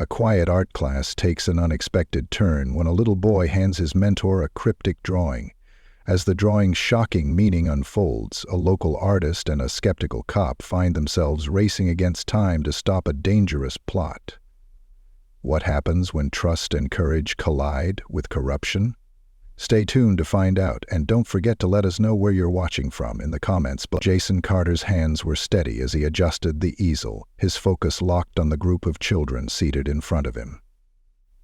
A quiet art class takes an unexpected turn when a little boy hands his mentor a cryptic drawing. As the drawing's shocking meaning unfolds, a local artist and a skeptical cop find themselves racing against time to stop a dangerous plot. What happens when trust and courage collide with corruption? Stay tuned to find out, and don't forget to let us know where you're watching from in the comments below. Jason Carter's hands were steady as he adjusted the easel, his focus locked on the group of children seated in front of him.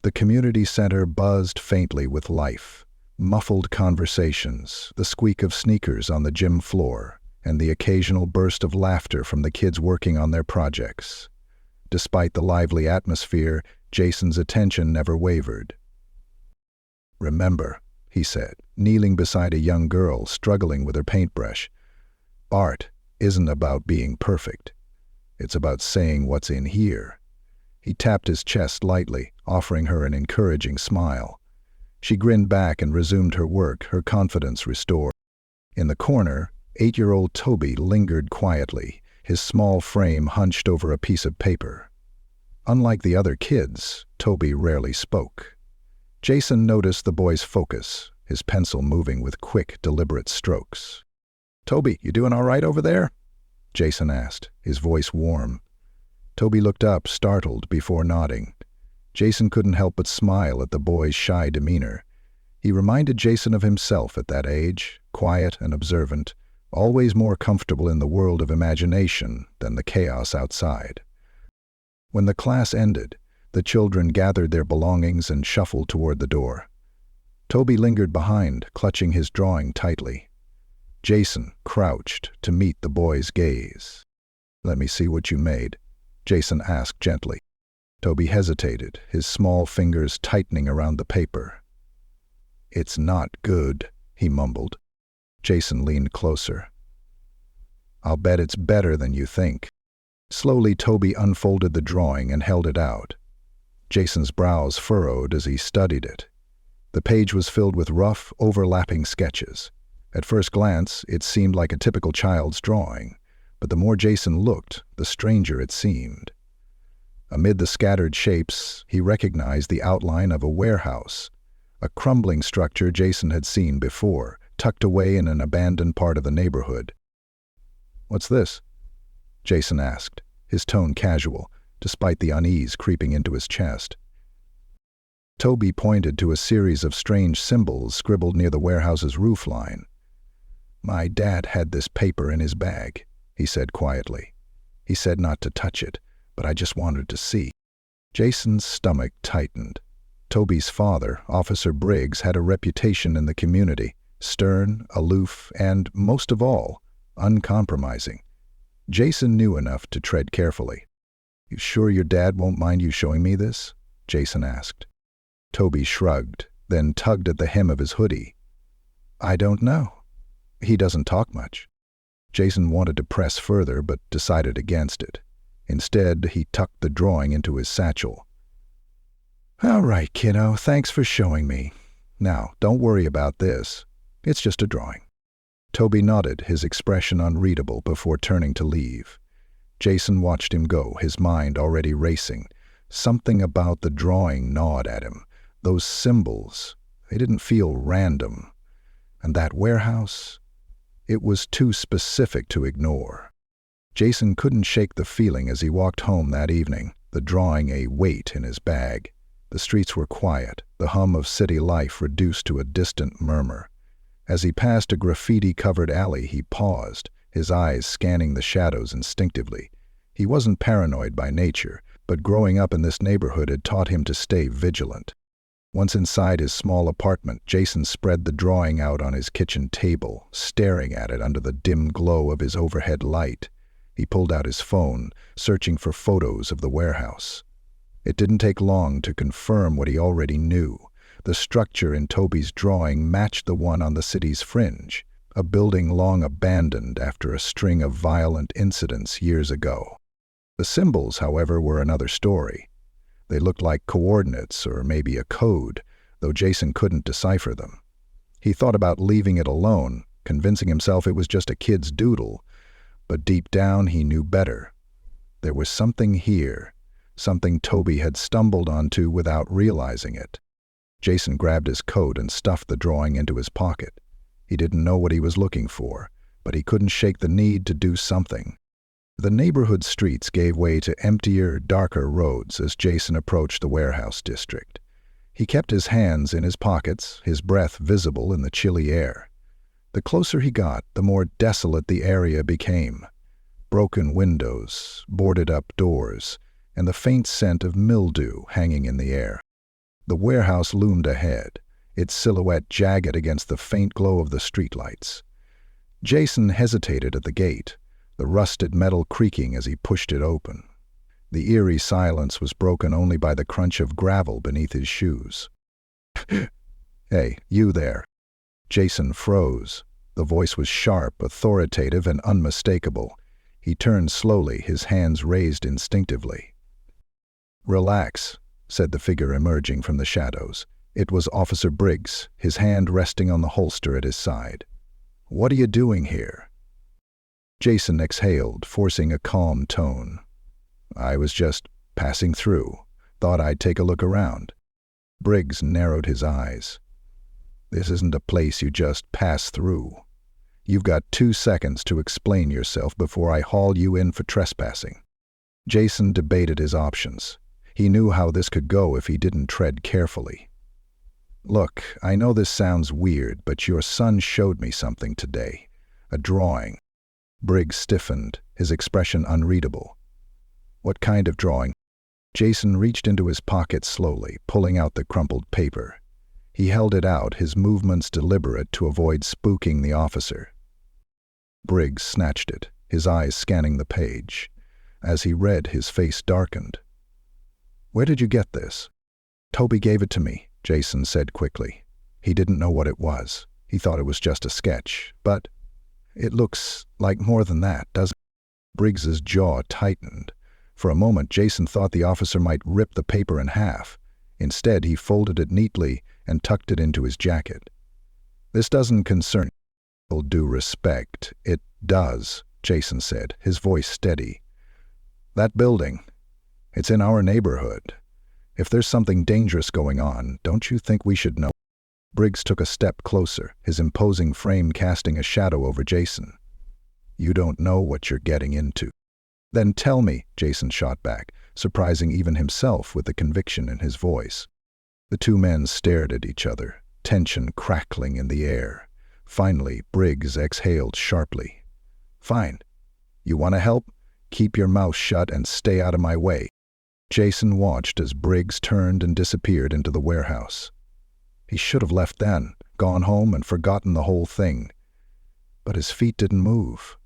The community center buzzed faintly with life. Muffled conversations, the squeak of sneakers on the gym floor, and the occasional burst of laughter from the kids working on their projects. Despite the lively atmosphere, Jason's attention never wavered. "Remember," he said, kneeling beside a young girl struggling with her paintbrush, "art isn't about being perfect. It's about saying what's in here." He tapped his chest lightly, offering her an encouraging smile. She grinned back and resumed her work, her confidence restored. In the corner, 8-year-old Toby lingered quietly, his small frame hunched over a piece of paper. Unlike the other kids, Toby rarely spoke. Jason noticed the boy's focus, his pencil moving with quick, deliberate strokes. "Toby, you doing all right over there?" Jason asked, his voice warm. Toby looked up, startled, before nodding. Jason couldn't help but smile at the boy's shy demeanor. He reminded Jason of himself at that age, quiet and observant, always more comfortable in the world of imagination than the chaos outside. When the class ended, the children gathered their belongings and shuffled toward the door. Toby lingered behind, clutching his drawing tightly. Jason crouched to meet the boy's gaze. "Let me see what you made," Jason asked gently. Toby hesitated, his small fingers tightening around the paper. "It's not good," he mumbled. Jason leaned closer. "I'll bet it's better than you think." Slowly, Toby unfolded the drawing and held it out. Jason's brows furrowed as he studied it. The page was filled with rough, overlapping sketches. At first glance, it seemed like a typical child's drawing, but the more Jason looked, the stranger it seemed. Amid the scattered shapes, he recognized the outline of a warehouse, a crumbling structure Jason had seen before, tucked away in an abandoned part of the neighborhood. "What's this?" Jason asked, his tone casual, despite the unease creeping into his chest. Toby pointed to a series of strange symbols scribbled near the warehouse's roofline. "My dad had this paper in his bag," he said quietly. "He said not to touch it, but I just wanted to see." Jason's stomach tightened. Toby's father, Officer Briggs, had a reputation in the community, stern, aloof, and, most of all, uncompromising. Jason knew enough to tread carefully. "You sure your dad won't mind you showing me this?" Jason asked. Toby shrugged, then tugged at the hem of his hoodie. "I don't know. He doesn't talk much." Jason wanted to press further, but decided against it. Instead, he tucked the drawing into his satchel. "All right, kiddo, thanks for showing me. Now, don't worry about this. It's just a drawing." Toby nodded, his expression unreadable, before turning to leave. Jason watched him go, his mind already racing. Something about the drawing gnawed at him. Those symbols, they didn't feel random. And that warehouse, it was too specific to ignore. Jason couldn't shake the feeling as he walked home that evening, the drawing a weight in his bag. The streets were quiet, the hum of city life reduced to a distant murmur. As he passed a graffiti-covered alley, he paused, his eyes scanning the shadows instinctively. He wasn't paranoid by nature, but growing up in this neighborhood had taught him to stay vigilant. Once inside his small apartment, Jason spread the drawing out on his kitchen table, staring at it under the dim glow of his overhead light. He pulled out his phone, searching for photos of the warehouse. It didn't take long to confirm what he already knew. The structure in Toby's drawing matched the one on the city's fringe, a building long abandoned after a string of violent incidents years ago. The symbols, however, were another story. They looked like coordinates or maybe a code, though Jason couldn't decipher them. He thought about leaving it alone, convincing himself it was just a kid's doodle, but deep down he knew better. There was something here, something Toby had stumbled onto without realizing it. Jason grabbed his coat and stuffed the drawing into his pocket. He didn't know what he was looking for, but he couldn't shake the need to do something. The neighborhood streets gave way to emptier, darker roads as Jason approached the warehouse district. He kept his hands in his pockets, his breath visible in the chilly air. The closer he got, the more desolate the area became. Broken windows, boarded-up doors, and the faint scent of mildew hanging in the air. The warehouse loomed ahead, its silhouette jagged against the faint glow of the streetlights. Jason hesitated at the gate, the rusted metal creaking as he pushed it open. The eerie silence was broken only by the crunch of gravel beneath his shoes. "Hey, you there." Jason froze. The voice was sharp, authoritative, and unmistakable. He turned slowly, his hands raised instinctively. "Relax," said the figure emerging from the shadows. It was Officer Briggs, his hand resting on the holster at his side. "What are you doing here?" Jason exhaled, forcing a calm tone. "I was just passing through. Thought I'd take a look around." Briggs narrowed his eyes. "This isn't a place you just pass through. You've got 2 seconds to explain yourself before I haul you in for trespassing." Jason debated his options. He knew how this could go if he didn't tread carefully. "Look, I know this sounds weird, but your son showed me something today. A drawing." Briggs stiffened, his expression unreadable. "What kind of drawing?" Jason reached into his pocket slowly, pulling out the crumpled paper. He held it out, his movements deliberate to avoid spooking the officer. Briggs snatched it, his eyes scanning the page. As he read, his face darkened. "Where did you get this?" "Toby gave it to me," Jason said quickly. He didn't know what it was. He thought it was just a sketch, but it looks like more than that, doesn't it? Briggs's jaw tightened. For a moment, Jason thought the officer might rip the paper in half. Instead, he folded it neatly and tucked it into his jacket. "This doesn't concern you, with due respect." "It does," Jason said, his voice steady. "That building, it's in our neighborhood. If there's something dangerous going on, don't you think we should know?" Briggs took a step closer, his imposing frame casting a shadow over Jason. "You don't know what you're getting into." "Then tell me," Jason shot back, surprising even himself with the conviction in his voice. The 2 men stared at each other, tension crackling in the air. Finally, Briggs exhaled sharply. "Fine. You want to help? Keep your mouth shut and stay out of my way." Jason watched as Briggs turned and disappeared into the warehouse. He should have left then, gone home and forgotten the whole thing. But his feet didn't move.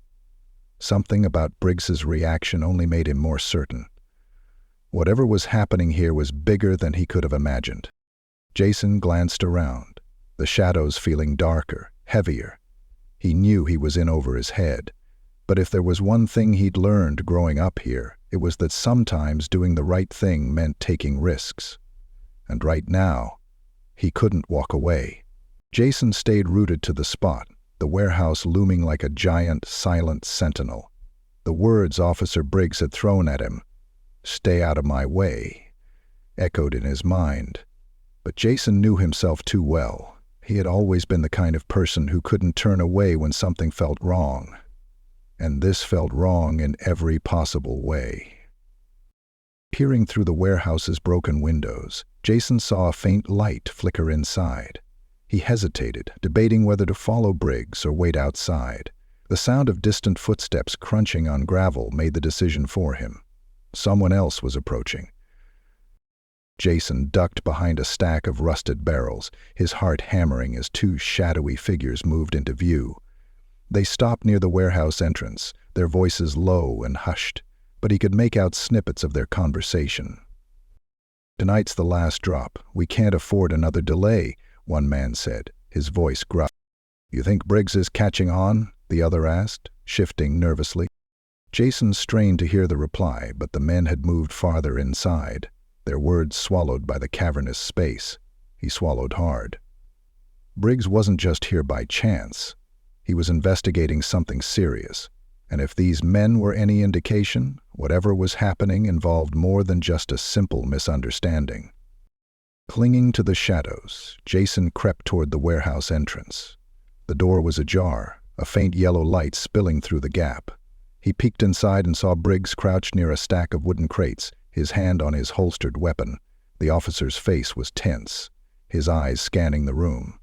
Something about Briggs's reaction only made him more certain. Whatever was happening here was bigger than he could have imagined. Jason glanced around, the shadows feeling darker, heavier. He knew he was in over his head. But if there was one thing he'd learned growing up here, it was that sometimes doing the right thing meant taking risks. And right now, he couldn't walk away. Jason stayed rooted to the spot, the warehouse looming like a giant, silent sentinel. The words Officer Briggs had thrown at him, "Stay out of my way," echoed in his mind. But Jason knew himself too well. He had always been the kind of person who couldn't turn away when something felt wrong. And this felt wrong in every possible way. Peering through the warehouse's broken windows, Jason saw a faint light flicker inside. He hesitated, debating whether to follow Briggs or wait outside. The sound of distant footsteps crunching on gravel made the decision for him. Someone else was approaching. Jason ducked behind a stack of rusted barrels, his heart hammering as 2 shadowy figures moved into view. They stopped near the warehouse entrance, their voices low and hushed, but he could make out snippets of their conversation. "Tonight's the last drop. We can't afford another delay," one man said, his voice gruff. "You think Briggs is catching on?" the other asked, shifting nervously. Jason strained to hear the reply, but the men had moved farther inside, their words swallowed by the cavernous space. He swallowed hard. Briggs wasn't just here by chance. He was investigating something serious. And if these men were any indication, whatever was happening involved more than just a simple misunderstanding. Clinging to the shadows, Jason crept toward the warehouse entrance. The door was ajar, a faint yellow light spilling through the gap. He peeked inside and saw Briggs crouched near a stack of wooden crates, his hand on his holstered weapon. The officer's face was tense, his eyes scanning the room.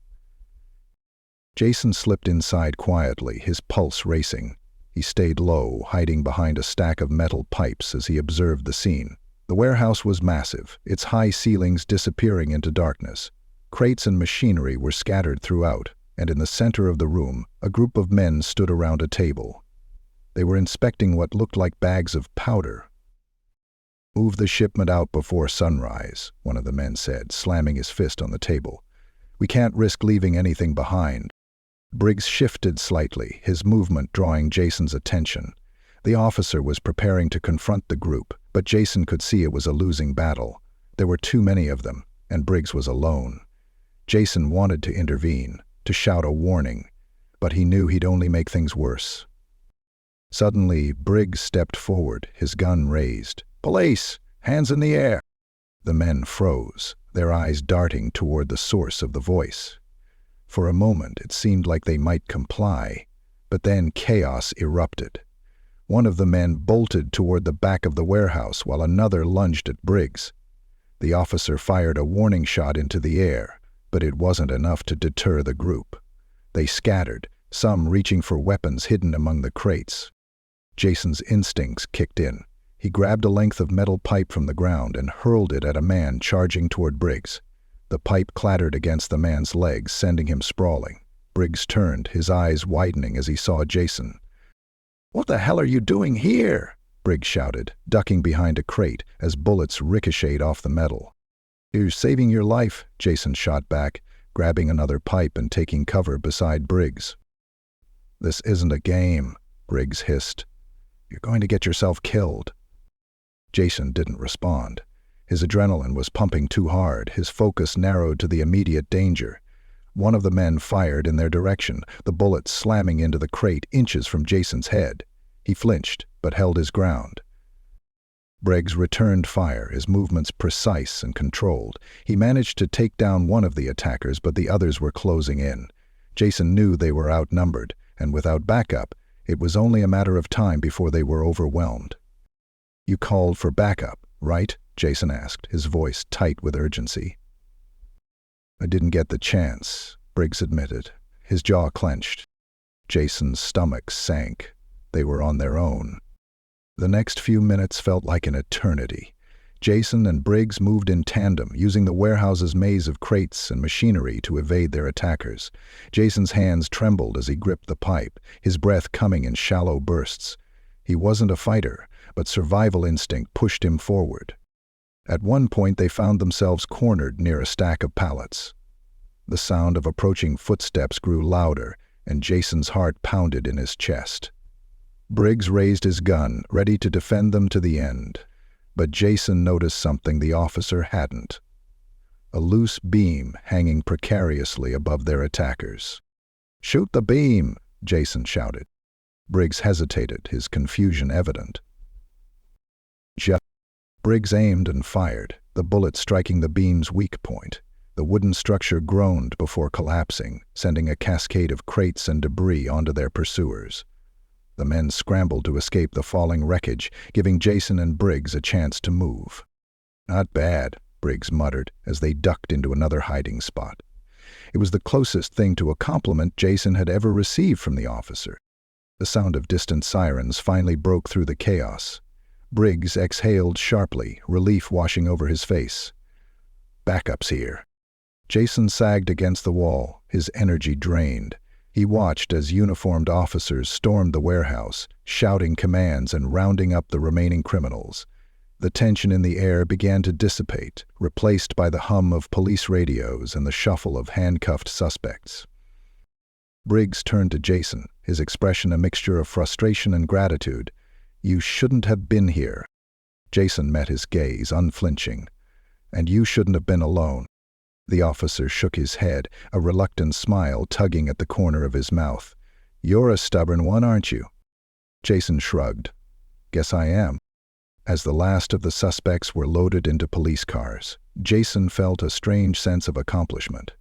Jason slipped inside quietly, his pulse racing. He stayed low, hiding behind a stack of metal pipes as he observed the scene. The warehouse was massive, its high ceilings disappearing into darkness. Crates and machinery were scattered throughout, and in the center of the room, a group of men stood around a table. They were inspecting what looked like bags of powder. "Move the shipment out before sunrise," one of the men said, slamming his fist on the table. "We can't risk leaving anything behind." Briggs shifted slightly, his movement drawing Jason's attention. The officer was preparing to confront the group, but Jason could see it was a losing battle. There were too many of them, and Briggs was alone. Jason wanted to intervene, to shout a warning, but he knew he'd only make things worse. Suddenly, Briggs stepped forward, his gun raised. "Police! Hands in the air!" The men froze, their eyes darting toward the source of the voice. For a moment, it seemed like they might comply, but then chaos erupted. One of the men bolted toward the back of the warehouse while another lunged at Briggs. The officer fired a warning shot into the air, but it wasn't enough to deter the group. They scattered, some reaching for weapons hidden among the crates. Jason's instincts kicked in. He grabbed a length of metal pipe from the ground and hurled it at a man charging toward Briggs. The pipe clattered against the man's legs, sending him sprawling. Briggs turned, his eyes widening as he saw Jason. "What the hell are you doing here?" Briggs shouted, ducking behind a crate as bullets ricocheted off the metal. "You're saving your life," Jason shot back, grabbing another pipe and taking cover beside Briggs. "This isn't a game," Briggs hissed. "You're going to get yourself killed." Jason didn't respond. His adrenaline was pumping too hard, his focus narrowed to the immediate danger. One of the men fired in their direction, the bullet slamming into the crate inches from Jason's head. He flinched, but held his ground. Briggs returned fire, his movements precise and controlled. He managed to take down one of the attackers, but the others were closing in. Jason knew they were outnumbered, and without backup, it was only a matter of time before they were overwhelmed. "You called for backup, right?" Jason asked, his voice tight with urgency. "I didn't get the chance," Briggs admitted. His jaw clenched. Jason's stomach sank. They were on their own. The next few minutes felt like an eternity. Jason and Briggs moved in tandem, using the warehouse's maze of crates and machinery to evade their attackers. Jason's hands trembled as he gripped the pipe, his breath coming in shallow bursts. He wasn't a fighter, but survival instinct pushed him forward. At one point they found themselves cornered near a stack of pallets. The sound of approaching footsteps grew louder, and Jason's heart pounded in his chest. Briggs raised his gun, ready to defend them to the end. But Jason noticed something the officer hadn't. A loose beam hanging precariously above their attackers. "Shoot the beam!" Jason shouted. Briggs hesitated, his confusion evident. Briggs aimed and fired, the bullet striking the beam's weak point. The wooden structure groaned before collapsing, sending a cascade of crates and debris onto their pursuers. The men scrambled to escape the falling wreckage, giving Jason and Briggs a chance to move. "Not bad," Briggs muttered as they ducked into another hiding spot. It was the closest thing to a compliment Jason had ever received from the officer. The sound of distant sirens finally broke through the chaos. Briggs exhaled sharply, relief washing over his face. "Backup's here." Jason sagged against the wall, his energy drained. He watched as uniformed officers stormed the warehouse, shouting commands and rounding up the remaining criminals. The tension in the air began to dissipate, replaced by the hum of police radios and the shuffle of handcuffed suspects. Briggs turned to Jason, his expression a mixture of frustration and gratitude. "You shouldn't have been here." Jason met his gaze, unflinching. "And you shouldn't have been alone." The officer shook his head, a reluctant smile tugging at the corner of his mouth. "You're a stubborn one, aren't you?" Jason shrugged. Guess I am. As the last of the suspects were loaded into police cars, Jason felt a strange sense of accomplishment.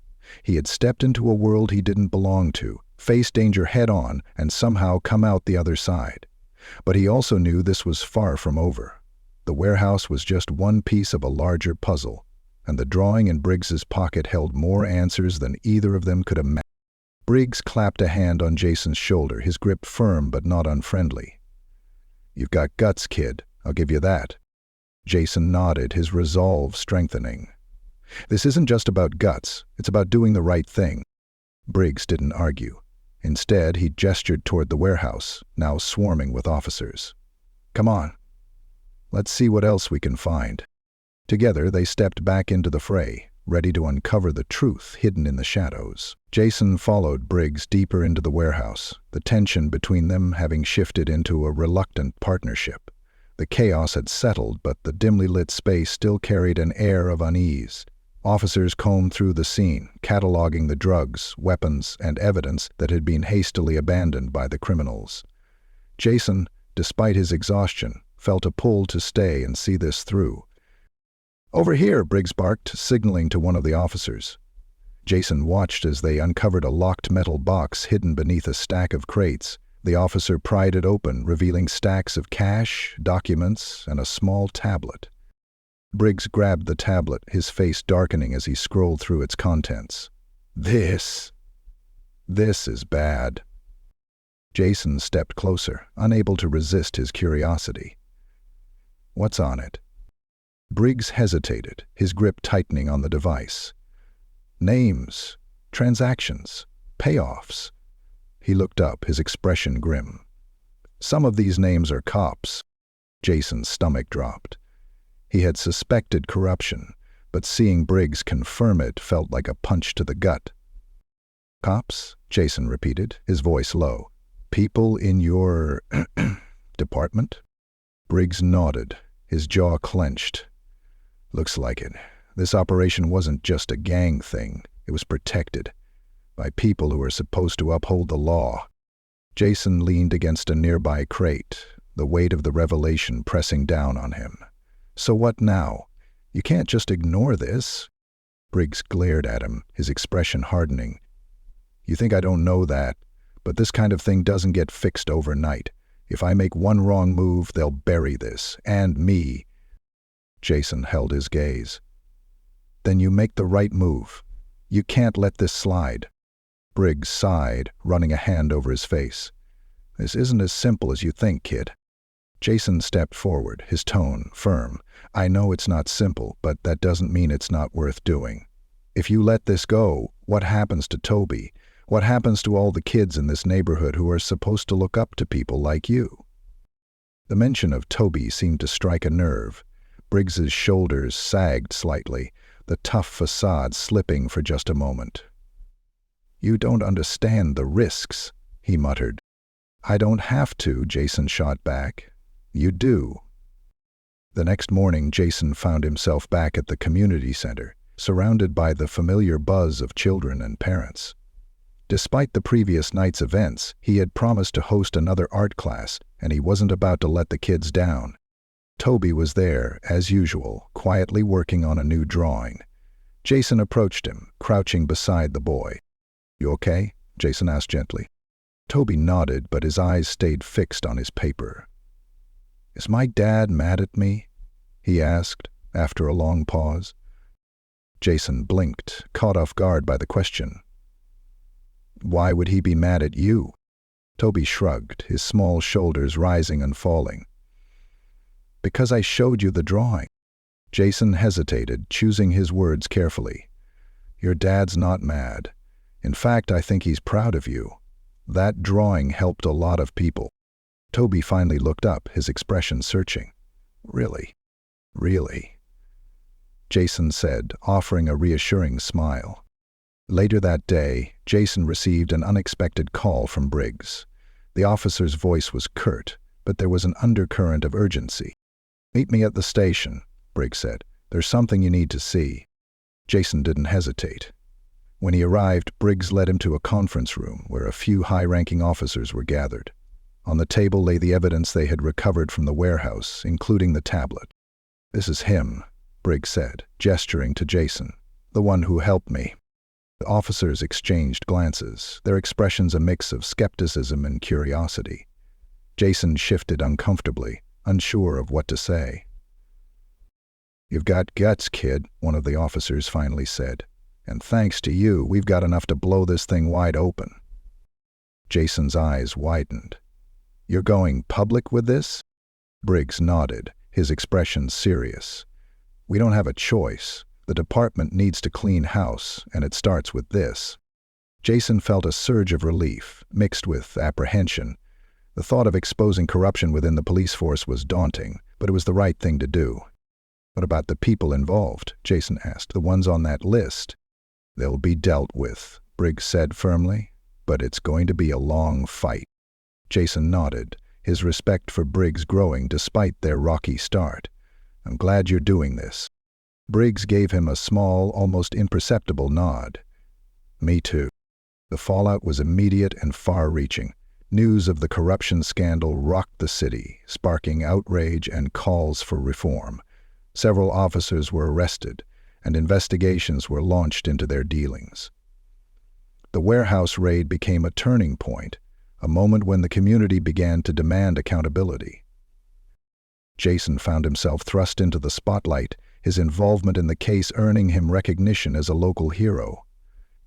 He had stepped into a world he didn't belong to, faced danger head-on, and somehow come out the other side. But he also knew this was far from over. The warehouse was just one piece of a larger puzzle, and the drawing in Briggs's pocket held more answers than either of them could imagine. Briggs clapped a hand on Jason's shoulder, his grip firm but not unfriendly. "You've got guts, kid. I'll give you that." Jason nodded, his resolve strengthening. "This isn't just about guts, it's about doing the right thing." Briggs didn't argue. Instead, he gestured toward the warehouse, now swarming with officers. "Come on. Let's see what else we can find." Together, they stepped back into the fray, ready to uncover the truth hidden in the shadows. Jason followed Briggs deeper into the warehouse, the tension between them having shifted into a reluctant partnership. The chaos had settled, but the dimly lit space still carried an air of unease. Officers combed through the scene, cataloging the drugs, weapons, and evidence that had been hastily abandoned by the criminals. Jason, despite his exhaustion, felt a pull to stay and see this through. "Over here," Briggs barked, signaling to one of the officers. Jason watched as they uncovered a locked metal box hidden beneath a stack of crates. The officer pried it open, revealing stacks of cash, documents, and a small tablet. Briggs grabbed the tablet, his face darkening as he scrolled through its contents. This is bad." Jason stepped closer, unable to resist his curiosity. "What's on it?" Briggs hesitated, his grip tightening on the device. "Names, transactions, payoffs." He looked up, his expression grim. "Some of these names are cops." Jason's stomach dropped. He had suspected corruption, but seeing Briggs confirm it felt like a punch to the gut. "Cops?" Jason repeated, his voice low. "People in your department?" Briggs nodded, his jaw clenched. "Looks like it. This operation wasn't just a gang thing. It was protected by people who are supposed to uphold the law." Jason leaned against a nearby crate, the weight of the revelation pressing down on him. "So what now? You can't just ignore this." Briggs glared at him, his expression hardening. "You think I don't know that? But this kind of thing doesn't get fixed overnight. If I make one wrong move, they'll bury this, and me." Jason held his gaze. "Then you make the right move. You can't let this slide." Briggs sighed, running a hand over his face. "This isn't as simple as you think, kid." Jason stepped forward, his tone firm. "I know it's not simple, but that doesn't mean it's not worth doing. If you let this go, what happens to Toby? What happens to all the kids in this neighborhood who are supposed to look up to people like you?" The mention of Toby seemed to strike a nerve. Briggs's shoulders sagged slightly, the tough facade slipping for just a moment. "You don't understand the risks," he muttered. "I don't have to," Jason shot back. "You do." The next morning, Jason found himself back at the community center, surrounded by the familiar buzz of children and parents. Despite the previous night's events, he had promised to host another art class, and he wasn't about to let the kids down. Toby was there, as usual, quietly working on a new drawing. Jason approached him, crouching beside the boy. "You okay?" Jason asked gently. Toby nodded, but his eyes stayed fixed on his paper. "Is my dad mad at me?" he asked, after a long pause. Jason blinked, caught off guard by the question. "Why would he be mad at you?" Toby shrugged, his small shoulders rising and falling. "Because I showed you the drawing." Jason hesitated, choosing his words carefully. "Your dad's not mad. In fact, I think he's proud of you. That drawing helped a lot of people." Toby finally looked up, his expression searching. "Really? Really?" Jason said, offering a reassuring smile. Later that day, Jason received an unexpected call from Briggs. The officer's voice was curt, but there was an undercurrent of urgency. "Meet me at the station," Briggs said. "There's something you need to see." Jason didn't hesitate. When he arrived, Briggs led him to a conference room where a few high-ranking officers were gathered. On the table lay the evidence they had recovered from the warehouse, including the tablet. "This is him," Briggs said, gesturing to Jason, "the one who helped me." The officers exchanged glances, their expressions a mix of skepticism and curiosity. Jason shifted uncomfortably, unsure of what to say. "You've got guts, kid," one of the officers finally said. "And thanks to you, we've got enough to blow this thing wide open." Jason's eyes widened. "You're going public with this?" Briggs nodded, his expression serious. "We don't have a choice. The department needs to clean house, and it starts with this." Jason felt a surge of relief, mixed with apprehension. The thought of exposing corruption within the police force was daunting, but it was the right thing to do. "What about the people involved?" Jason asked. "The ones on that list?" "They'll be dealt with," Briggs said firmly, "but it's going to be a long fight." Jason nodded, his respect for Briggs growing despite their rocky start. "I'm glad you're doing this." Briggs gave him a small, almost imperceptible nod. "Me too." The fallout was immediate and far-reaching. News of the corruption scandal rocked the city, sparking outrage and calls for reform. Several officers were arrested, and investigations were launched into their dealings. The warehouse raid became a turning point, a moment when the community began to demand accountability. Jason found himself thrust into the spotlight, his involvement in the case earning him recognition as a local hero.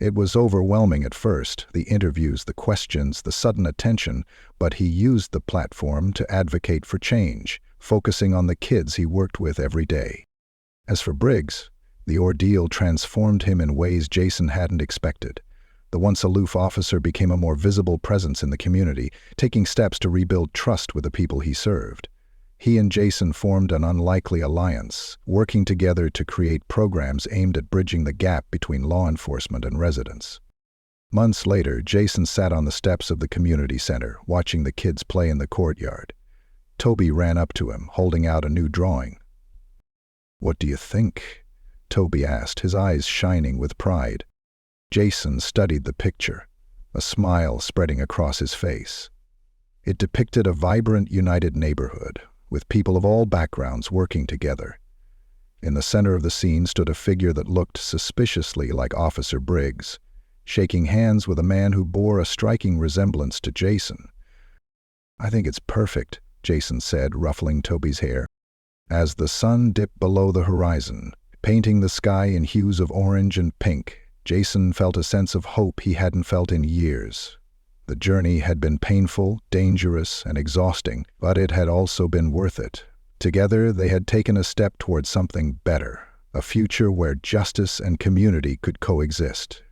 It was overwhelming at first, the interviews, the questions, the sudden attention, but he used the platform to advocate for change, focusing on the kids he worked with every day. As for Briggs, the ordeal transformed him in ways Jason hadn't expected. The once aloof officer became a more visible presence in the community, taking steps to rebuild trust with the people he served. He and Jason formed an unlikely alliance, working together to create programs aimed at bridging the gap between law enforcement and residents. Months later, Jason sat on the steps of the community center, watching the kids play in the courtyard. Toby ran up to him, holding out a new drawing. "What do you think?" Toby asked, his eyes shining with pride. Jason studied the picture, a smile spreading across his face. It depicted a vibrant, united neighborhood, with people of all backgrounds working together. In the center of the scene stood a figure that looked suspiciously like Officer Briggs, shaking hands with a man who bore a striking resemblance to Jason. "I think it's perfect," Jason said, ruffling Toby's hair. As the sun dipped below the horizon, painting the sky in hues of orange and pink, Jason felt a sense of hope he hadn't felt in years. The journey had been painful, dangerous, and exhausting, but it had also been worth it. Together, they had taken a step towards something better, a future where justice and community could coexist.